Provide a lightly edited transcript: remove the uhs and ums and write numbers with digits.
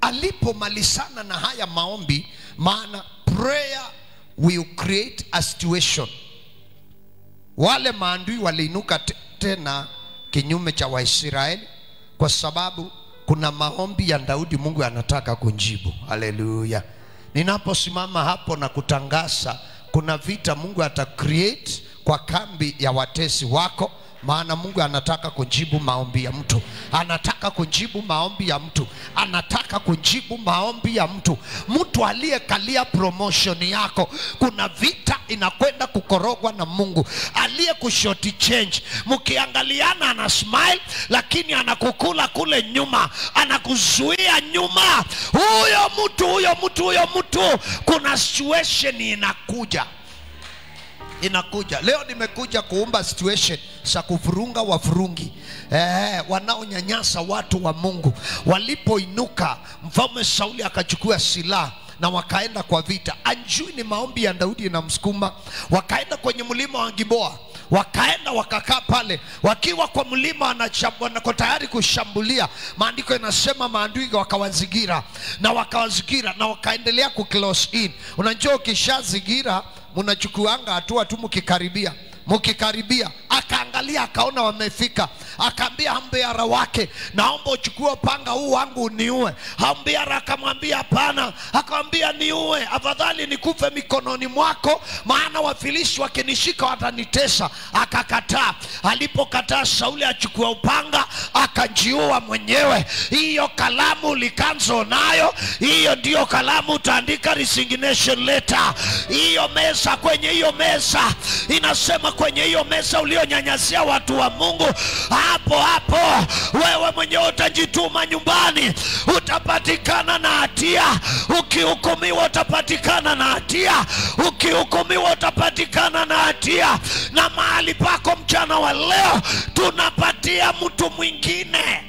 alipomalizana na haya maombi, maana prayer will create a situation, wale maadui waliinuka tena kinyume cha Waisraeli, kwa sababu kuna maombi ya Daudi Mungu anataka kujibu. Haleluya. Ninaposimama hapo na kutangaza, kuna vita Mungu ata create kwa kambi ya watesi wako, maana Mungu anataka kujibu maombi ya mtu. Anataka kujibu maombi ya mtu. Anataka kujibu maombi ya mtu. Mtu aliyekalia promotion yako, kuna vita inakwenda kukorogwa na Mungu. Aliye kushoti change, mkiangaliana ana smile, lakini anakukula kule nyuma, anakuzuia nyuma. Huyo mtu, kuna situation inakuja. Leo nimekuja kuomba situation za kuvurunga wavurungi, wanaonyanyasa watu wa Mungu. Walipoinuka, mfalme Sauli akachukua silaha na wakaenda kwa vita. Anjui ni maombi ya Daudi na msukuma. Wakaenda kwenye mlima wa Gilboa, wakaenda wakakaa pale. Wakiwa kwa mlima wanako tayari kushambulia, maandiko yanasema maadui wakawazingira na wakaendelea ku close in. Unajua ukishazingira mnachukuanga hatua tu mkikaribia. Akaangalia akaona wamefika, akaambia hambeara wake, naomba uchukue panga huu wangu uniue. Hambeara akamwambia hapana. Akamwambia niue, afadhali nikufe mikononi mwako, maana Wafilisti wakinishika watanitesa. Akakataa. Alipokataa, Sauli achukua upanga akajiua mwenyewe. Hiyo kalamu likanzo nayo, hiyo ndio kalamu utaandika resignation letter. Hiyo meza, kwenye hiyo meza inasema, kwenye hiyo meza ulionyanyazia watu wa Mungu, hapo wewe mwenyewe utajituma nyumbani, utapatikana na hatia. Ukihukumiwa utapatikana na hatia. Na mahali pako mchana wa leo tunapatia mtu mwingine.